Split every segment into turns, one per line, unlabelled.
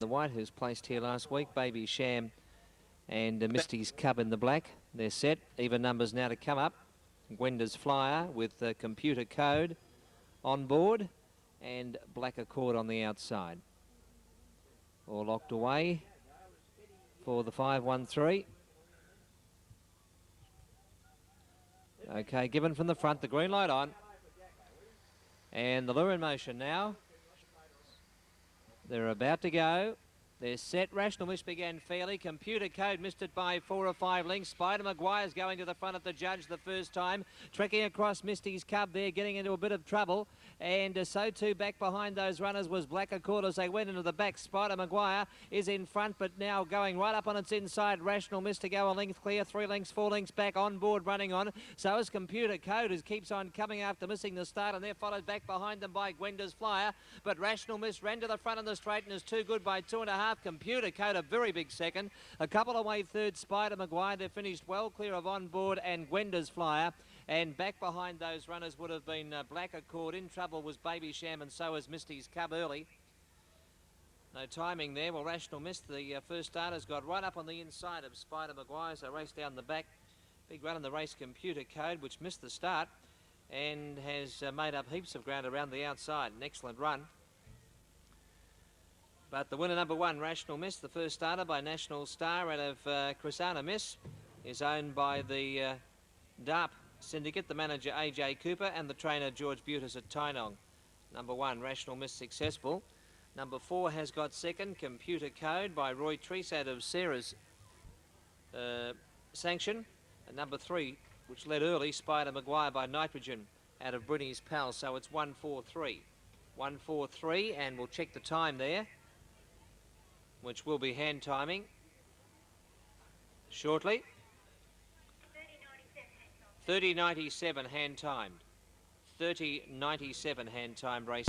The white, who's placed here last week, Baby Sham and Misty's Cub in the black. They're set. Even numbers now to come up. Gwenda's Flyer with computer code on board and Black Accord on the outside. All locked away for the 5-1-3. Okay, given from the front, the green light on. And the lure in motion now. They're about to go. They're set. Rational Miss began fairly. Computer code missed it by 4 or 5 lengths. Spider Maguire's going to the front of the judge the first time. Trekking across Misty's Cub there, getting into a bit of trouble. And so too back behind those runners was Black Accord as they went into the back. Spider Maguire is in front, but now going right up on its inside. Rational Miss to go a length clear. 3 lengths, 4 lengths back on board, running on. So is Computer Code, who keeps on coming after missing the start, and they're followed back behind them by Gwenda's Flyer. But Rational Miss ran to the front in the straight and is too good by 2.5. Computer Code a very big second. A couple away third, Spider Maguire. They're finished well clear of On Board and Gwenda's Flyer. And back behind those runners would have been Black Accord. In trouble was Baby Sham, and so was Misty's Cub early. No timing there. Well, Rational Miss, the first starters, got right up on the inside of Spider Maguire, so raced down the back. Big run in the race, Computer Code, which missed the start and has made up heaps of ground around the outside. An excellent run. But the winner, number 1, Rational Miss, the first starter by National Star out of Crisana Miss, is owned by the DARP Syndicate, the manager AJ Cooper, and the trainer George Butis at Tynong. Number 1, Rational Miss, successful. Number 4 has got second, Computer Code by Roy Treese out of Sarah's sanction. And number 3, which led early, Spider Maguire by Nitrogen out of Bruni's Pal. So it's 1-4-3. 1-4-3, and we'll check the time there, which will be hand timing shortly. 30.97 hand timed. 30.97 hand timed race.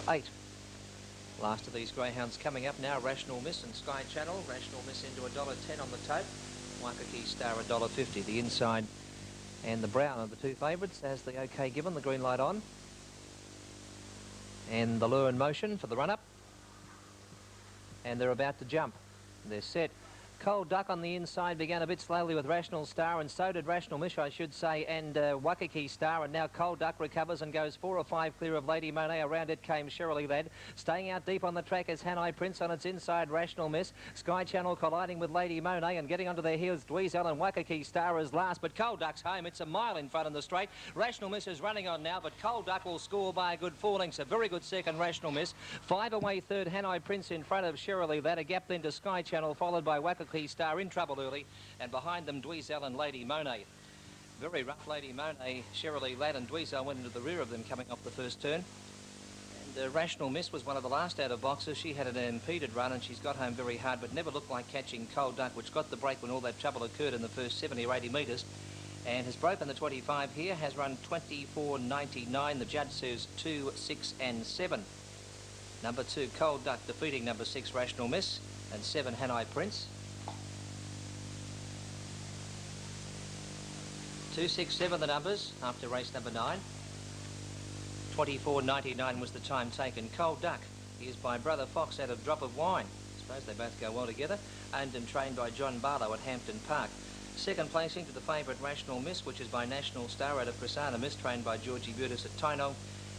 Eight. Last of these greyhounds coming up now. Rational Miss and Sky Channel. Rational Miss into $1.10 on the tote. Waikiki Star $1.50. The inside and the brown are the 2 favourites. As the OK given, the green light on. And the lure in motion for the run-up. And they're about to jump. They're set. Cold Duck on the inside began a bit slowly with Rational Star, and so did Rational Miss, I should say, and Waikiki Star, and now Cold Duck recovers and goes 4 or 5 clear of Lady Monet. Around it came Shirley Lad. Staying out deep on the track is Hanai Prince on its inside, Rational Miss. Sky Channel colliding with Lady Monet, and getting onto their heels, Dweezil and Waikiki Star is last, but Cold Duck's home. It's a mile in front in the straight. Rational Miss is running on now, but Cold Duck will score by a good 4 lengths. A very good second, Rational Miss. 5 away third, Hanai Prince in front of Shirley Lad. A gap then to Sky Channel, followed by Waikiki Star in trouble early, and behind them Dweezil and Lady Monet. Very rough, Lady Monet. Shirley Lad and Dweezil went into the rear of them coming off the first turn. And Rational Miss was one of the last out of boxes. She had an impeded run and she's got home very hard, but never looked like catching Cold Duck, which got the break when all that trouble occurred in the first 70 or 80 metres, and has broken the 25 here, has run 24.99. The judge says 2, 6 and 7. Number 2, Cold Duck, defeating number 6, Rational Miss, and 7, Hanai Prince. 2-6-7 the numbers after race number 9. 24.99 was the time taken. Cold Duck is by Brother Fox out of Drop of Wine. I suppose they both go well together. Owned and trained by John Barlow at Hampton Park. Second placing to the favourite Rational Miss, which is by National Star out of Crisana Miss, trained by Georgie Butis at Tynong.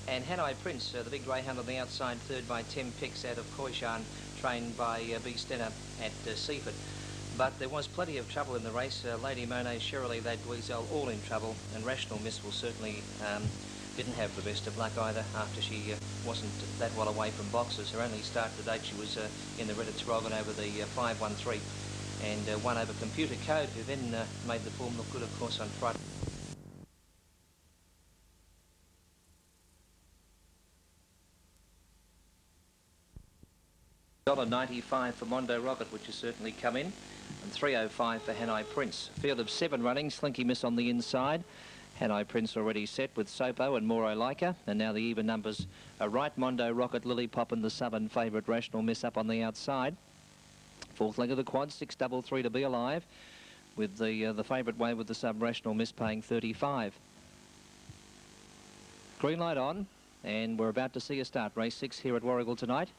And Hanai Prince, the big greyhound on the outside, third by Tim Pix out of Koishan, trained by B. Stenner at Seaford. But there was plenty of trouble in the race. Lady Monet, Shirley Lad, Dweezil all in trouble, and Rational Miss will certainly didn't have the best of luck either after she wasn't that well away from boxes. Her only start to date, she was in the Reddit's Rogan over the 5-1-3 and won over Computer Code, who then made the form look good, of course, on Friday. $1.95 for Mondo Rocket, which has certainly come in, and $3.05 for Hanai Prince. Field of 7 running, Slinky Miss on the inside. Hanai Prince already set with Sopo and Moro Leica, and now the even numbers are right. Mondo Rocket, Lily Pop and the southern favourite Rational Miss up on the outside. Fourth leg of the quad, 6-3-3 to be alive. with the favourite way with the sub Rational Miss paying 35. Green light on, and we're about to see a start. Race 6 here at Warragul tonight.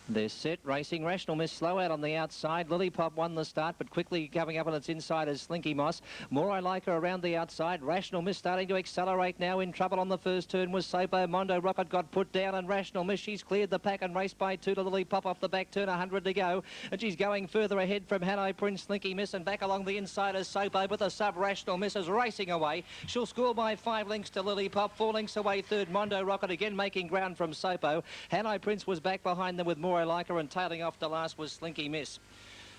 They're set, racing. Rational Miss slow out on the outside. Lily Pop won the start, but quickly coming up on its inside is Slinky Moss. More I Like Her around the outside. Rational Miss starting to accelerate now. In trouble on the first turn was Sopo. Mondo Rocket got put down, and Rational Miss, she's cleared the pack and raced by 2 to Lily Pop off the back turn, 100 to go. And she's going further ahead from Hanoi Prince, Slinky Miss, and back along the inside is Sopo, but the sub Rational Miss is racing away. She'll score by 5 lengths to Lily Pop, 4 lengths away third. Mondo Rocket again making ground from Sopo. Hanoi Prince was back behind them with More I Like Her, and tailing off to last was Slinky Miss.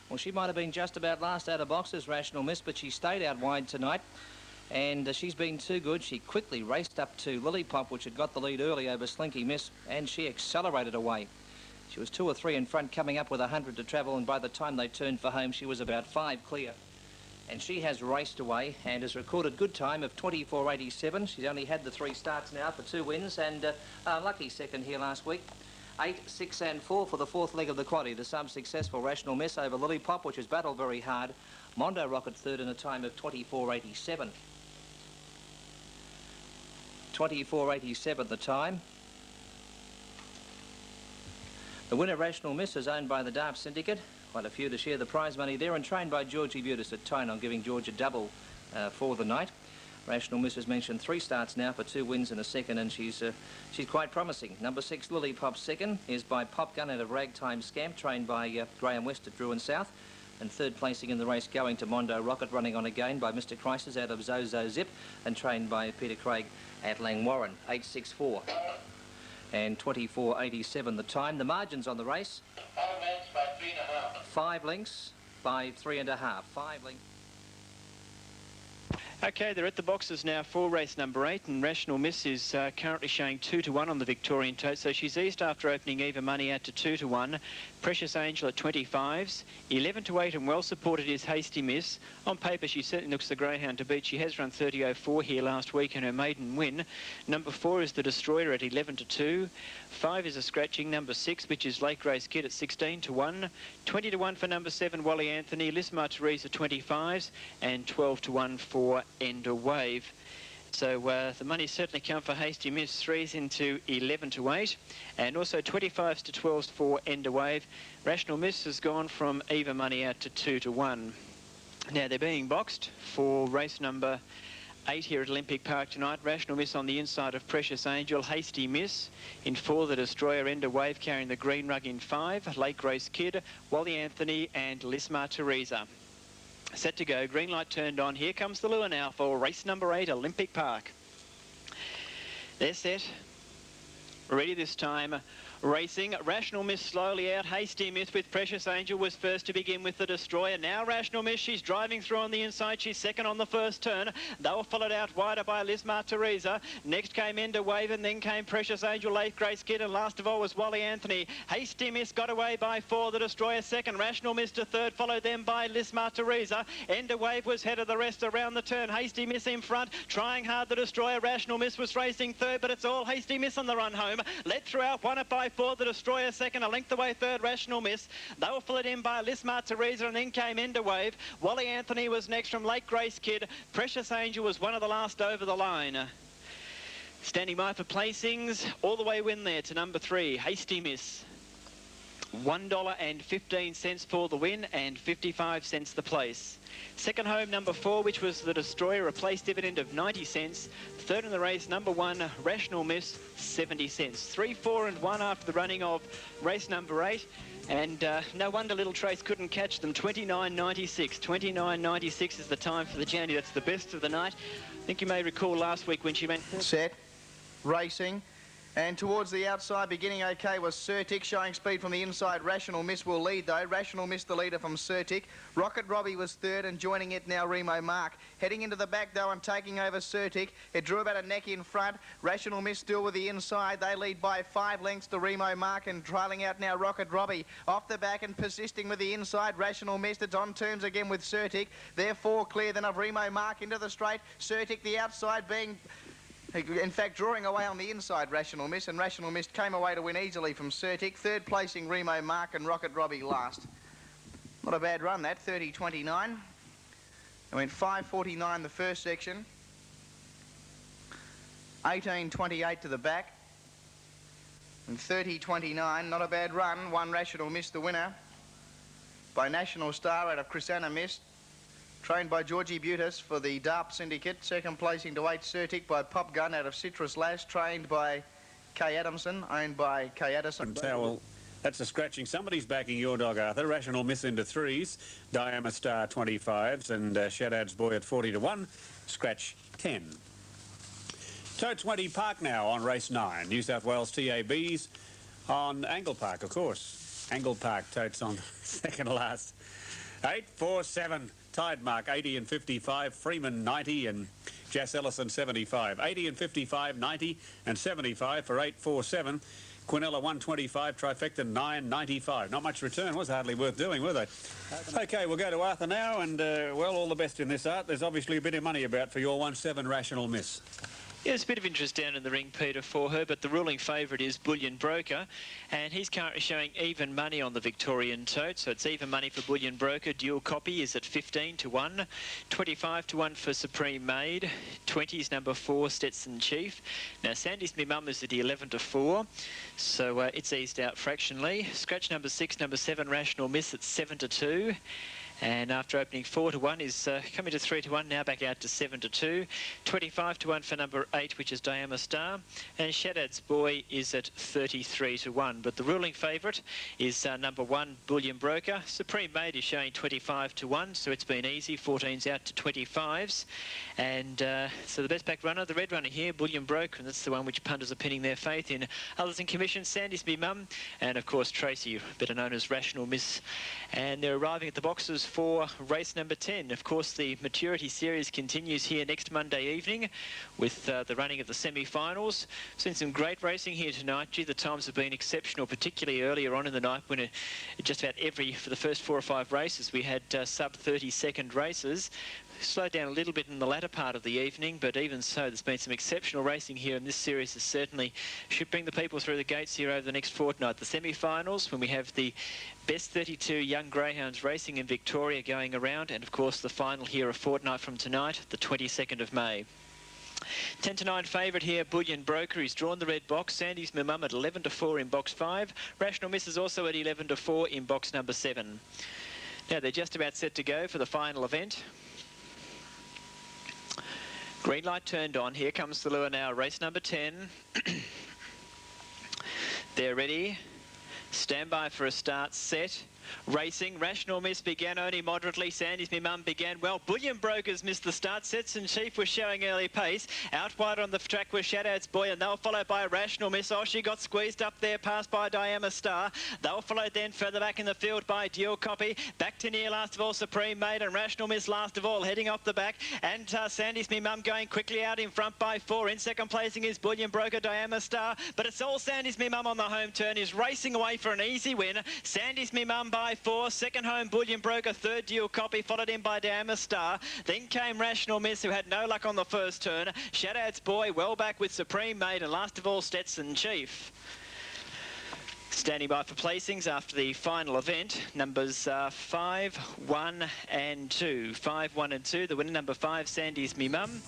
Well, she might have been just about last out of boxes, Rational Miss, but she stayed out wide tonight, and she's been too good. She quickly raced up to Lily Pop, which had got the lead early over Slinky Miss, and she accelerated away. She was 2 or 3 in front, coming up with 100 to travel, and by the time they turned for home, she was about 5 clear. And she has raced away and has recorded good time of 24.87. She's only had the 3 starts now for 2 wins, and a lucky second here last week. 8, 6 and 4 for the 4th leg of the quaddie. The sub-successful Rational Miss over Lily Pop, which has battled very hard. Mondo Rocket third in a time of 24.87. 24.87 the time. The winner, Rational Miss, is owned by the Darp Syndicate. Quite a few to share the prize money there, and trained by Georgie Butis at Tyne on giving George a double for the night. Rational Miss has mentioned 3 starts now for 2 wins and a second, and she's quite promising. Number 6, Lily Pop second, is by Pop Gun out of Ragtime Scamp, trained by Graham West at Druin South. And third placing in the race going to Mondo Rocket, running on again by Mr. Crisis out of Zozo Zip, and trained by Peter Craig at Langwarren. 8.64 and 24.87 the time. The margins on the race: 5 lengths by 3.5. 5 lengths.
Okay, they're at the boxes now for race number 8, and Rational Miss is currently showing 2 to 1 on the Victorian tote, so she's eased after opening Eva Money out to 2 to 1. Precious Angel at 25s. 11 to 8 and well supported is Hasty Miss. On paper, she certainly looks the Greyhound to beat. She has run 30.04 here last week in her maiden win. Number 4 is the Destroyer at 11 to 2. 5 is a scratching. Number 6, which is Lake Grace Kid at 16 to 1. 20 to 1 for number 7, Wally Anthony. Lismar Therese at 25s, and 12 to 1 for Ender Wave. So the money certainly come for Hasty Miss. 3s into 11 to 8, and also 25s to 12s for Ender Wave. Rational Miss has gone from Eva Money out to 2 to 1. Now they're being boxed for race number 8 here at Olympic Park tonight. Rational Miss on the inside of Precious Angel. Hasty Miss in 4, the Destroyer. Ender Wave carrying the green rug in 5. Lake Grace Kid, Wally Anthony, and Lismar Teresa. Set to go, green light turned on. Here comes the lure now for race number 8, Olympic Park. They're set, ready this time. Racing, Rational Miss slowly out. Hasty Miss with Precious Angel was first to begin with the Destroyer. Now Rational Miss, she's driving through on the inside. She's second on the first turn. They were followed out wider by Lismar Teresa. Next came Ender Wave, and then came Precious Angel, Lake Grace Kid, and last of all was Wally Anthony. Hasty Miss got away by 4, the Destroyer second. Rational Miss to third, followed then by Lismar Teresa. Ender Wave was head of the rest around the turn. Hasty Miss in front, trying hard the Destroyer. Rational Miss was racing third, but it's all Hasty Miss on the run home. Led throughout, won it by 4, the Destroyer second, a length away third, Rational Miss. They were followed in by Lismar Teresa, and then came Ender Wave. Wally Anthony was next from Lake Grace Kid. Precious Angel was one of the last over the line. Standing by for placings, all the way win there to number 3, Hasty Miss. $1.15 for the win and 55 cents the place. Second home, number 4, which was the Destroyer, a place dividend of 90 cents. Third in the race, number 1, Rational Miss, 70 cents. 3, 4 and 1 after the running of race number 8. And no wonder Little Trace couldn't catch them. 29.96. 29.96 is the time for the journey. That's the best of the night. I think you may recall last week when she went...
Set, racing. And towards the outside, beginning okay, was Certic, showing speed from the inside. Rational Miss will lead, though. Rational Miss the leader from Certic. Rocket Robbie was third, and joining it now Remo Mark. Heading into the back, though, and taking over Certic. It drew about a neck in front. Rational Miss still with the inside. They lead by 5 lengths to Remo Mark, and trailing out now Rocket Robbie. Off the back and persisting with the inside. Rational Miss, it's on terms again with Certic. They're 4 clear then of Remo Mark into the straight. Certic the outside being... In fact, drawing away on the inside, Rational Miss, and Rational Miss came away to win easily from Certic. Third placing, Remo Mark, and Rocket Robbie last. Not a bad run, that, 30.29. It went 5.49 the first section. 18.28 to the back. And 30.29, not a bad run. One Rational Miss, the winner, by National Star out of Chrisanna Mist. Trained by Georgie Butis for the DARP Syndicate. Second placing to 8 Certic by Pop Gun out of Citrus Lass. Trained by Kay Adamson, owned by Kay Addison.
Well, that's a scratching. Somebody's backing your dog, Arthur. Rational Miss into 3s. Diama Star 25s. And Shaddad's Boy at 40 to 1. Scratch 10. Totes 20 Park now on race 9. New South Wales TABs on Angle Park, of course. Angle Park Totes on second last. 8, 4, 7. Tide Mark 80 and 55. Freeman 90 and Jas Ellison 75. 80 and 55, 90 and 75 for 8, 4, 7. Quinella 125, Trifecta 995. Not much return, was hardly worth doing, were they? Okay, we'll go to Arthur now, and well, all the best in this, Art. There's obviously a bit of money about for your 1-7 Rational Miss.
Yeah, there's a bit of interest down in the ring, Peter, for her, but the ruling favourite is Bullion Broker, and he's currently showing even money on the Victorian tote, so it's even money for Bullion Broker. Dual copy is at 15 to 1, 25 to 1 for Supreme Maid, 20's number 4 Stetson Chief. Now Sandy's Me Mum is at 11 to 4, so it's eased out fractionally. Scratch number 6, number 7 Rational Miss at 7 to 2. And after opening 4 to 1 is coming to 3 to 1, now back out to 7 to 2. 25 to 1 for number 8, which is Diama Star. And Shaddad's Boy is at 33 to 1. But the ruling favourite is number 1, Bullion Broker. Supreme Maid is showing 25 to 1, so it's been easy. 14's out to 25s. And so the best back runner, the red runner here, Bullion Broker, and that's the one which punters are pinning their faith in. Others in commission, Sandy's Me Mum, and of course Tracy, better known as Rational Miss. And they're arriving at the boxes for race number 10. Of course, the Maturity Series continues here next Monday evening with the running of the semi-finals. Seen some great racing here tonight. Gee, the times have been exceptional, particularly earlier on in the night when just about for the first 4 or 5 races, we had sub 30-second races. Slowed down a little bit in the latter part of the evening, but even so, there's been some exceptional racing here, and this series is certainly should bring the people through the gates here over the next fortnight. The semi-finals, when we have the best 32 young greyhounds racing in Victoria going around, and of course the final here a fortnight from tonight, the 22nd of May. 10 to 9 favourite here, Bullion Broker. He's drawn the red box. Sandy's Me Mum at 11 to 4 in box 5. Rational Miss is also at 11 to 4 in box number 7. Now they're just about set to go for the final event. Green light turned on. Here comes the lure now. Race number 10. They're ready. Stand by for a start. Set. Racing. Rational Miss began only moderately. Sandy's Me Mum began well. Bullion Brokers missed the start. Stetson Chief was showing early pace. Out wide on the track was Shaddad's Boy, and they'll follow by Rational Miss. Oh, she got squeezed up there, passed by Diama Star. They'll follow then further back in the field by Dual Copy. Back to near last of all, Supreme Maid, and Rational Miss last of all, heading off the back. And Sandy's Me Mum going quickly out in front by 4. In second placing is Bullion Broker, Diama Star. But it's all Sandy's Me Mum on the home turn, is racing away for an easy win. Sandy's Me Mum by 4. Second home, Bullion Broker. Third, Dual Copy, followed in by Diama Star. Then came Rational Miss, who had no luck on the first turn. Shaddad's Boy well back with Supreme Maid, and last of all, Stetson Chief. Standing by for placings after the final event, numbers 5, 1 and 2. 5, 1 and 2. The winner, number 5, Sandy's Me Mum.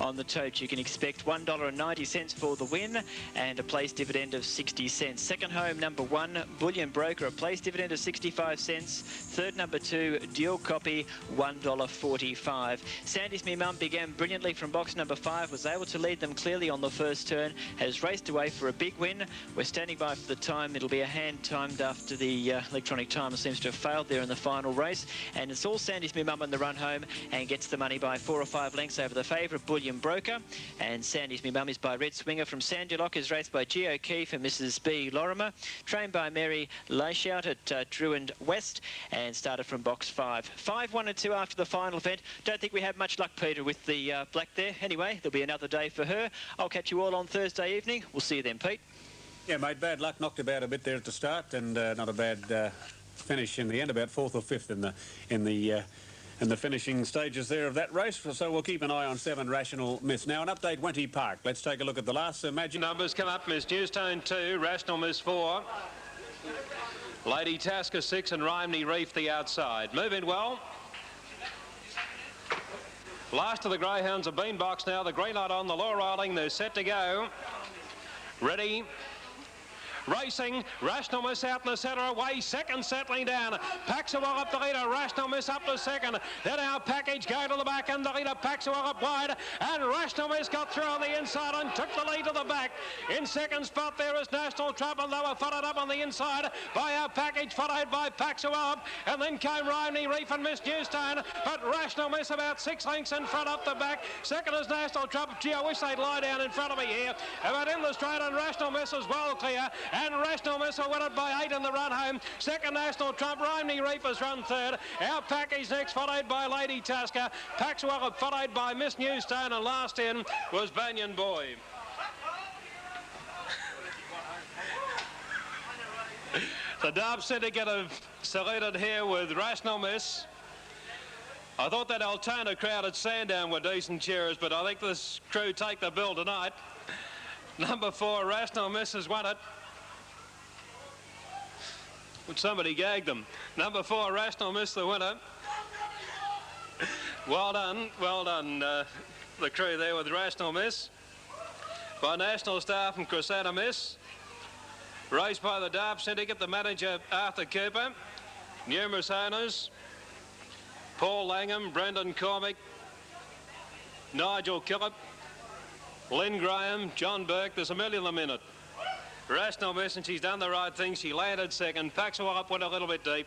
On the tote, you can expect $1.90 for the win and a place dividend of 60 cents. Second home, number 1, Bullion Broker, a place dividend of 65 cents. Third, number 2, Dual Copy, $1.45. Sandy's Me Mum began brilliantly from box number 5, was able to lead them clearly on the first turn, has raced away for a big win. We're standing by for the time. It'll be a hand timed after the electronic timer seems to have failed there in the final race. And it's all Sandy's Me Mum on the run home and gets the money by 4 or 5 lengths over the favourite, Bullion Broker. And Sandy's Me Mum is by Red Swinger from Sandulock, is raced by G. O'Keefe and Mrs. B. Lorimer, trained by Mary Leishout at Druin West, and started from box 5. 5, 1 and 2 after the final event. Don't think we had much luck, Peter, with the black there. Anyway, there'll be another day for her. I'll catch you all on Thursday evening. We'll see you then, Pete.
Yeah, mate, bad luck. Knocked about a bit there at the start, and not a bad finish in the end, about 4th or 5th in the finishing stages there of that race. So we'll keep an eye on 7 Rational Miss. Now an update, Wenty Park. Let's take a look at the last magic
numbers come up. Miss Newstone 2, Rational Miss 4. Lady Tasker 6 and Rhymney Reef the outside. Move in well. Last of the Greyhounds have been boxed now. The green light on, the law rolling. They're set to go. Ready. Racing, Rational Miss out in the centre away, second settling down. Paxawell up the leader, Rational Miss up to second. Then our package go to the back and the leader Paxawell up wide. And Rational Miss got through on the inside and took the lead to the back. In second spot there is National Trump and they were followed up on the inside by our package, followed by Paxawell up. And then came Rhymney Reef and Miss Newstone. But Rational Miss about 6 lengths in front up the back. Second is National Trump. Gee, I wish they'd lie down in front of me here. But in the straight and Rational Miss is well clear. And Rational Miss will win it by 8 in the run home. Second, National Trump. Rhymney Reef has run third. Our package next, followed by Lady Tasker. Paxawell followed by Miss Newstone, and last in was Banyan Boy. The Derby Syndicate have saluted here with Rational Miss. I thought that Altona crowd at Sandown were decent cheerers, but I think this crew take the bill tonight. Number 4, Rational Miss has won it. Would somebody gag them? Number 4, Rational Miss, the winner. Well done, the crew there with Rational Miss. By National Star from Crusader Miss. Raced by the Derby Syndicate, the manager Arthur Cooper. Numerous owners. Paul Langham, Brendan Cormick, Nigel Killip, Lynn Graham, John Burke. There's a million a minute. Rational Miss, and she's done the right thing. She landed second. Paxawell up went a little bit deep.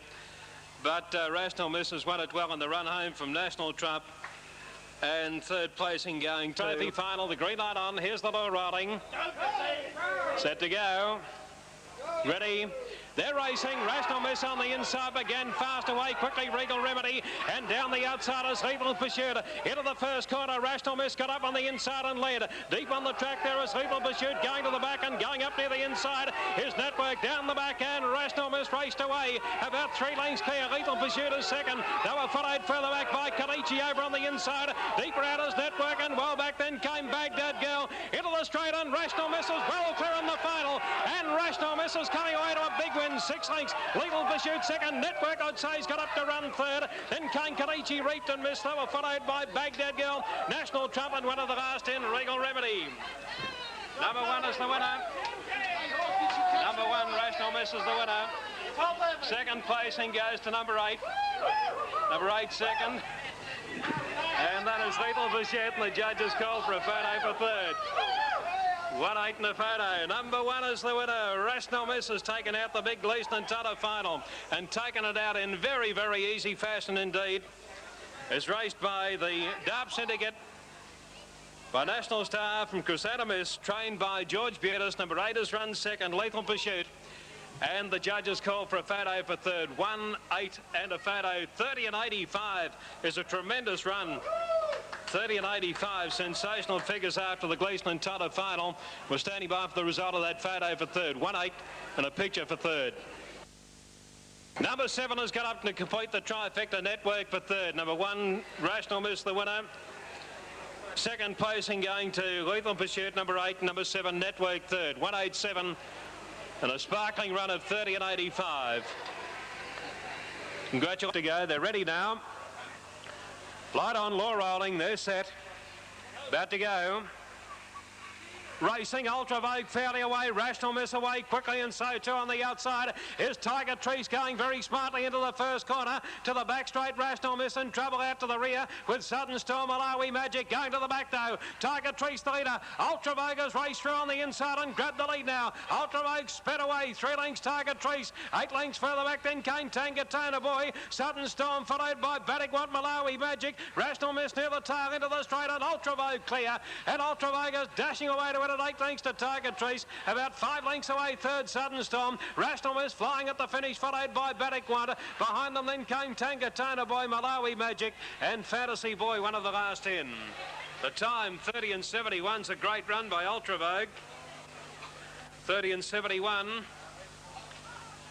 But Rational Miss has won it well in the run home from National Trump. And third placing going to trophy final. The green light on. Here's the law rolling. Set to go. Ready. They're racing. Rational Miss on the inside again. Fast away quickly. Regal Remedy. And down the outside is Lethal Pursuit. Into the first corner. Rational Miss got up on the inside and led. Deep on the track there is Lethal Pursuit going to the back and going up near the inside. His Network down the back and Rational Miss raced away. About 3 lengths clear. Lethal Pursuit is second. They were followed further back by Kalichi over on the inside. Deeper out is Network and well back then came Baghdad Girl. Into the straight and Rational Miss is well clear in the final. And Rational Miss is coming away to a big win. 6 lengths. Lethal Pursuit second. Network, I'd say, has got up to run third. Then came Kalichi, reaped and missed. They were followed by Baghdad Girl, National Trump, and one of the last in, Regal Remedy. Number 1 is the winner. Number 1, Rational Miss is the winner. Second placing goes to number 8. Number 8 second. And that is Lethal Pursuit, and the judges called for a photo for third. 1-8 in the photo. Number 1 is the winner. Rational Miss has taken out the big Gleeson and Tutter final and taken it out in very, very easy fashion indeed. It's raced by the Derby Syndicate, by National Star from Crusader Miss, trained by George Beardis. Number 8 has run second, Lethal Pursuit. And the judges call for a photo for third. 1-8 and a photo. 30 and 85 is a tremendous run. 30 and 85, sensational figures after the Gleeson and Tutter final. We're standing by for the result of that photo for third. 1-8 and a picture for third. Number 7 has got up to complete the trifecta. Network for third. Number 1, Rational Miss, the winner. Second placing going to Lethal Pursuit, number 8. Number 7, Network third. 1-8-7 and a sparkling run of 30 and 85. Congratulations to go. They're ready now. Light on, law rolling, they're set. About to go. Racing, Ultra Vogue fairly away, Rational Miss away quickly, and so too on the outside is Tiger Trees going very smartly into the first corner. To the back straight, Rational Miss in trouble out to the rear with Sudden Storm, Malawi Magic going to the back though. Tiger Trees the leader. Ultra Vogue has raced through on the inside and grabbed the lead now. Ultra Vogue sped away, 3 lengths Tiger Trees, 8 lengths further back then came Tangatona Boy. Sudden Storm followed by Badagwat Malawi Magic. Rational Miss near the tail into the straight and Ultra Vogue clear. And Ultra Vogue is dashing away to it at 8 lengths to Tiger Trees. About 5 lengths away, third Sudden Storm. Rational Miss flying at the finish, followed by Badagwat. Behind them then came Tangatona Boy, Malawi Magic, and Fantasy Boy, one of the last in. The time, 30 and 71's a great run by Ultra Vogue. 30 and 71.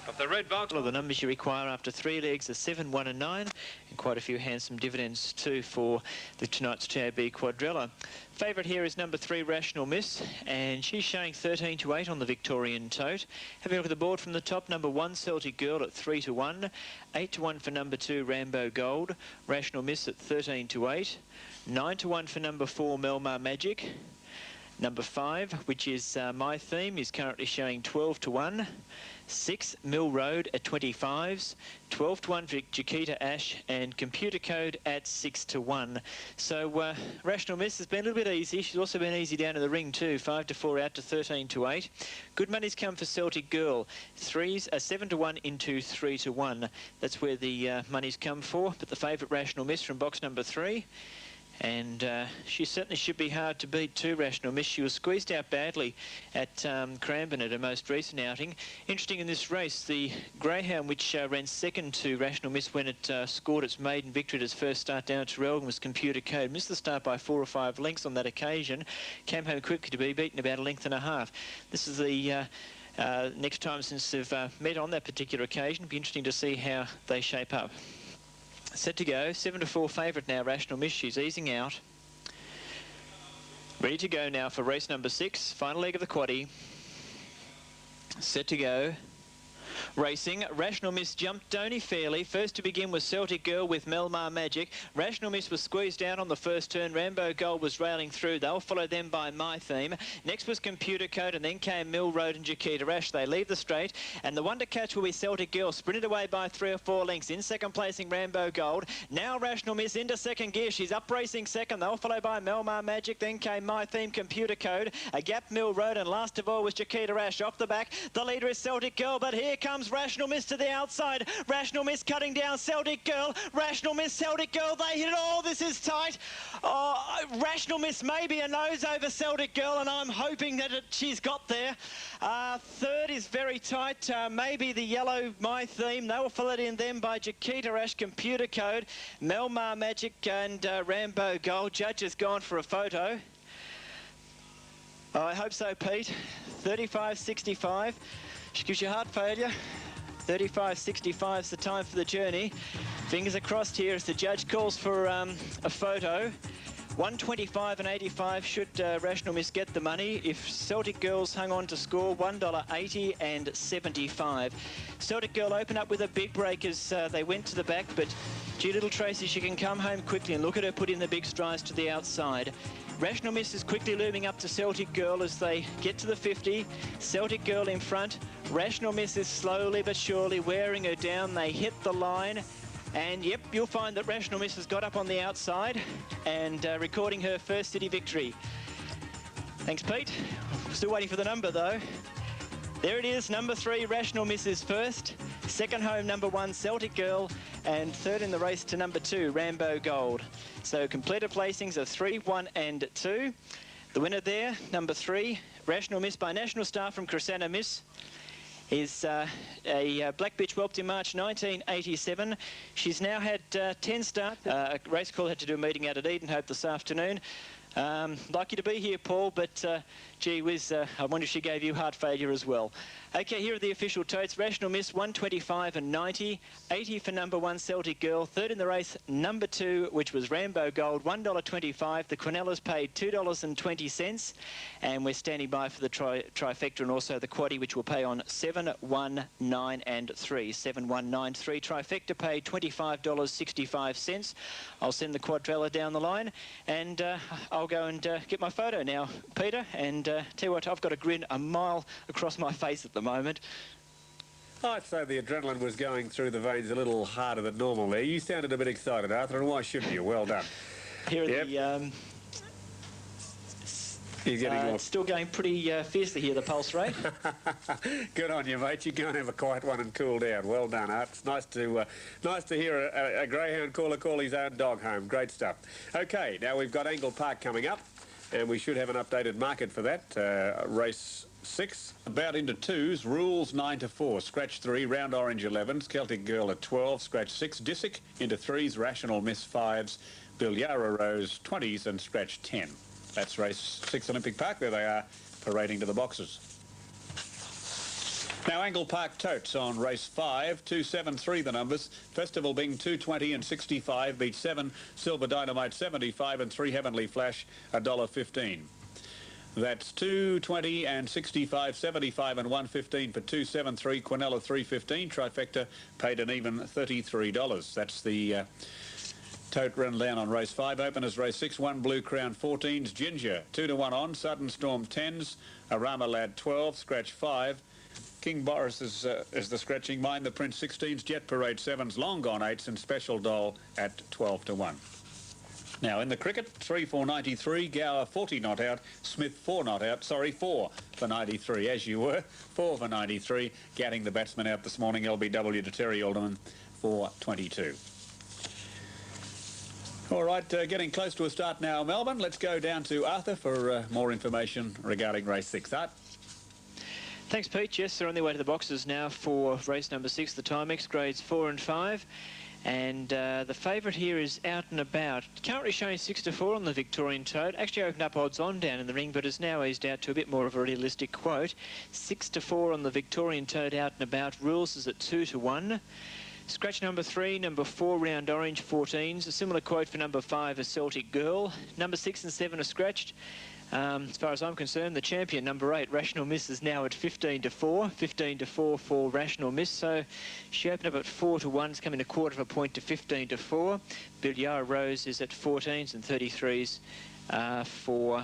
Of the red box.
All of the numbers you require after 3 legs are 7, 1 and 9, and quite a few handsome dividends too for tonight's TAB quadrella. Favourite here is number 3, Rational Miss, and she's showing 13 to 8 on the Victorian tote. Having a look at the board from the top, number 1, Celtic Girl at 3 to 1, 8 to 1 for number 2, Rambo Gold, Rational Miss at 13 to 8, 9 to 1 for number 4, Melmar Magic. Number 5, which is My Theme, is currently showing 12 to 1. 6, Mill Road at 25s, 12 to 1 for Chiquita Ash, and Computer Code at 6 to 1. So Rational Miss has been a little bit easy. She's also been easy down to the ring too, 5 to 4 out to 13 to 8. Good money's come for Celtic Girl. 7 to 1 into 3 to 1. That's where the money's come for. But the favourite Rational Miss from box number 3. And she certainly should be hard to beat too, Rational Miss. She was squeezed out badly at Cranbourne at her most recent outing. Interesting in this race, the Greyhound, which ran second to Rational Miss when it scored its maiden victory at its first start down at Traralgon, was Computer Code. Missed the start by 4 or 5 lengths on that occasion. Came home quickly to be beaten about a length and a half. This is the next time since they've met on that particular occasion. It'll be interesting to see how they shape up. Set to go, 7 to 4 favourite now, Rational Miss. She's easing out. Ready to go now for race number 6, final leg of the quaddie. Set to go. Racing, Rational Miss jumped Donny fairly. First to begin was Celtic Girl with Melmar Magic. Rational Miss was squeezed out on the first turn. Rambo Gold was railing through. They'll follow them by My Theme. Next was Computer Code, and then came Mill Road and Chiquita Ash. They leave the straight, and the one to catch will be Celtic Girl, sprinted away by 3 or 4 lengths. In second placing, Rambo Gold. Now Rational Miss into second gear. She's up racing second. They'll follow by Melmar Magic. Then came My Theme, Computer Code, a gap Mill Road, and last of all was Chiquita Ash. Off the back, the leader is Celtic Girl, but here comes Rational Miss to the outside. Rational Miss cutting down Celtic Girl. Rational Miss, Celtic Girl, they hit it all. This is tight. Oh, Rational Miss maybe a nose over Celtic Girl, and I'm hoping that she's got there. Third is very tight. Maybe the yellow My Theme. They were followed in then by Chiquita Ash, Computer Code, Melmar Magic, and Rambo Gold. Judge has gone for a photo. I hope so, Pete. 35.65. She gives you heart failure. 35.65 is the time for the journey. Fingers are crossed here as the judge calls for a photo. 125 and 85 should Rational Miss get the money. If Celtic Girls hung on to score, $1.80 and 75. Celtic Girl opened up with a big break as they went to the back, but gee, little Tracy, she can come home quickly, and look at her put in the big strides to the outside. Rational Miss is quickly looming up to Celtic Girl as they get to the 50. Celtic Girl in front. Rational Miss is slowly but surely wearing her down. They hit the line. And yep, you'll find that Rational Miss has got up on the outside and recording her first city victory. Thanks, Pete. Still waiting for the number, though. There it is, number 3, Rational Miss is first. Second home, number 1, Celtic Girl. And third in the race to number 2, Rambo Gold. So completed placings of 3, 1 and 2. The winner there, number 3, Rational Miss by National Star from Crescenta Miss. Is a black bitch whelped in March 1987. She's now had 10 starts. A race call had to do a meeting out at Edenhope this afternoon. Lucky to be here, Paul, but gee whiz, I wonder if she gave you heart failure as well. Okay, here are the official totes. Rational Miss, 125 and 90. 80 for number 1, Celtic Girl. Third in the race, number 2, which was Rambo Gold, $1.25. The Quinellas paid $2.20. And we're standing by for the trifecta and also the quaddie, which will pay on 7, 1, 9 and 3. 7, 1, 9, 3. Trifecta paid $25.65. I'll send the quadrella down the line, and I'll go and get my photo now, Peter, and tell you what, I've got a grin a mile across my face at the moment.
I'd say the adrenaline was going through the veins a little harder than normal there. You sounded a bit excited, Arthur, and why shouldn't you? Well done.
Here are the...
He's getting more...
still going pretty fiercely here, the pulse rate.
Good on you, mate. You go and have a quiet one and cool down. Well done, Art. It's nice to hear a greyhound caller call his own dog home. Great stuff. Okay, now we've got Angle Park coming up, and we should have an updated market for that. Race 6. About into 2s. Rules 9 to 4. Scratch 3. Round Orange 11s. Celtic Girl at 12. Scratch 6. Disick into 3s. Rational Miss 5s. Bilyara Rose 20s and Scratch 10. That's race 6 Olympic Park. There they are, parading to the boxes. Now, Angle Park Totes on race 5, 273 the numbers. Festival Bing 220 and 65 beat 7, Silver Dynamite 75 and 3 Heavenly Flash $1.15. That's 220 and 65, 75 and 115 for 273. Quinella 315. Trifecta paid an even $33. That's the tote run down on race 5. Openers race 6, 1 Blue Crown 14s. Ginger 2-1 on. Sudden Storm 10s. Arama Lad 12. Scratch 5. King Boris is the scratching. Mind the Prince 16s. Jet Parade 7s. Long Gone 8s. And Special Doll at 12-1. Now, in the cricket, 3 for 93, Gower 40 not out, Smith 4 not out, 4 for 93, as you were, 4 for 93, getting the batsman out this morning, LBW to Terry Alderman for 22. All right, getting close to a start now, Melbourne. Let's go down to Arthur for more information regarding race 6. Art?
Thanks, Pete. Yes, they're on their way to the boxes now for race number 6, the Timex, grades 4 and 5. And the favourite here is Out and About. Currently showing 6-4 on the Victorian Toad. Actually opened up odds on down in the ring, but has now eased out to a bit more of a realistic quote. 6-4 on the Victorian Toad, Out and About. Rules is at 2-1. Scratch number 3, number 4, Round Orange 14s. A similar quote for number 5, A Celtic Girl. Number 6 and 7 are scratched. As far as I'm concerned, the champion, number 8, Rational Miss, is now at 15-4. 15-4 for Rational Miss. So she opened up at 4-1. It's coming a quarter of a point to 15-4. Bilyara Rose is at 14s and 33s for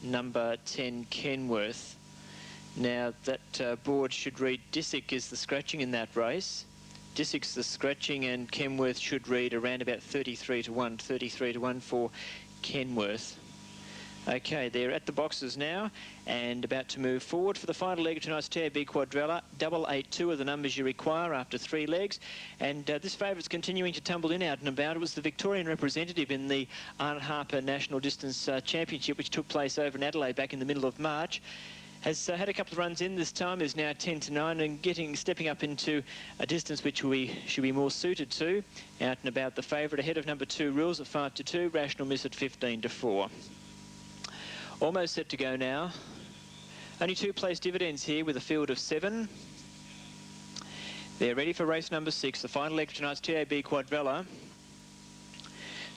number 10, Kenworth. Now, that board should read Disick is the scratching in that race. Disick's the scratching, and Kenworth should read around about 33-1. 33-1 for Kenworth. Okay, they're at the boxes now and about to move forward for the final leg of tonight's TAB Quadrella. 882 are the numbers you require after 3 legs. And this favourite's continuing to tumble in Out and About. It was the Victorian representative in the Arnold Harper National Distance Championship, which took place over in Adelaide back in the middle of March. Has had a couple of runs in this time, is now 10-9 and stepping up into a distance which we should be more suited to. Out and About, the favourite, ahead of number 2, Rules at 5-2, Rational Miss at 15-4. Almost set to go now. Only 2 place dividends here with a field of 7. They're ready for race number 6, the final leg of tonight's TAB Quadrella.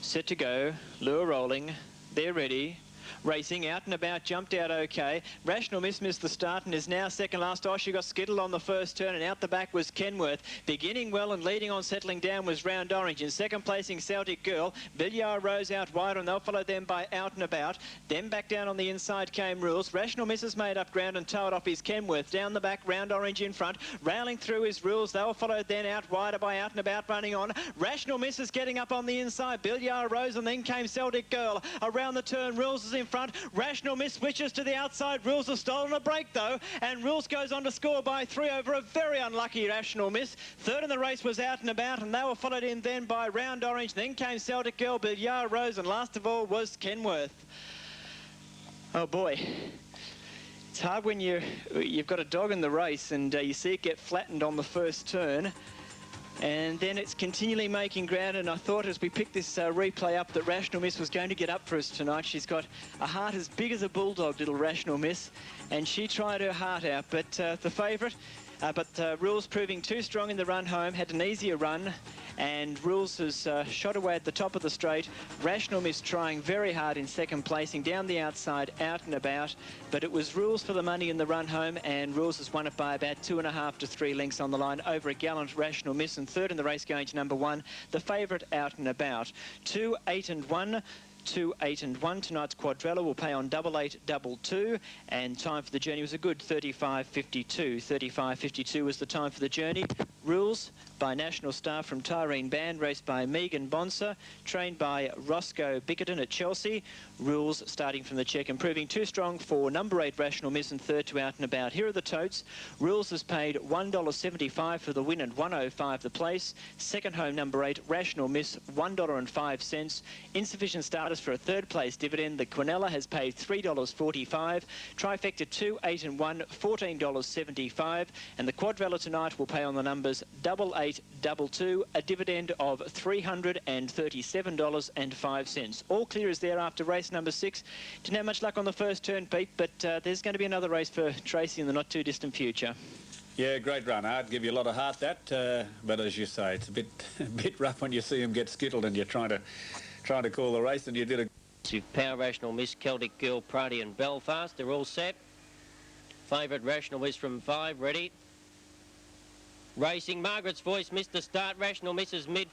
Set to go, lure rolling, they're ready. Racing Out and About, jumped out okay. Rational Miss missed the start and is now second last. Oh, she got skittled on the first turn, and out the back was Kenworth. Beginning well and leading on, settling down was Round Orange. In second placing, Celtic Girl. Bilyara Rose out wide, and they'll follow them by Out and About. Then back down on the inside came Rules. Rational Miss has made up ground and towed off is Kenworth. Down the back, Round Orange in front. Railing through is Rules. They were followed then out wider by Out and About running on. Rational Miss is getting up on the inside. Bilyara Rose, and then came Celtic Girl. Around the turn, Rules is in front. Rational Miss switches to the outside. Rules has stolen a break though, and Rules goes on to score by 3 over a very unlucky Rational Miss. Third in the race was Out and About, and they were followed in then by Round Orange. Then came Celtic Girl, Bilyara Rose, and last of all was Kenworth. Oh boy. It's hard when you've got a dog in the race and you see it get flattened on the first turn. And then it's continually making ground, and I thought as we picked this replay up that Rational Miss was going to get up for us tonight. She's got a heart as big as a bulldog, little Rational Miss, and she tried her heart out. But the favourite, Rules proving too strong in the run home, had an easier run, and Rules has shot away at the top of the straight. Rational Miss trying very hard in second placing, down the outside, Out and About, but it was Rules for the money in the run home, and Rules has won it by about 2.5 to 3 lengths on the line over a gallant Rational Miss. And third in the race going to number 1, the favourite Out and About. 2, 8 and 1. 2, 8 and 1. Tonight's Quadrella will pay on 8-8-2, and time for the journey was a good 35.52. 35.52 was the time for the journey. Rules by National Star from Tyrene Band, raced by Megan Bonser, trained by Roscoe Bickerton at Chelsea. Rules starting from the check and proving too strong for number 8 Rational Miss, and third to Out and About. Here are the totes. Rules has paid $1.75 for the win and $1.05 the place. Second home number 8 Rational Miss, $1.05. Insufficient starters for a third place dividend. The Quinella has paid $3.45. Trifecta 2, 8 and 1, $14.75. And the Quadrella tonight will pay on the numbers 8822, a dividend of $337.05. All clear is there after race number 6. Didn't have much luck on the first turn, Pete, but there's going to be another race for Tracy in the not too distant future.
Yeah, great run. I'd give you a lot of heart that, but as you say, it's a bit rough when you see him get skittled and you're trying to call the race, and you did a...
Power Rational Miss, Celtic Girl, Prady and Belfast. They're all set. Favourite Rational Miss from 5, ready. Racing, Margaret's Voice missed the start. Rational Miss is mid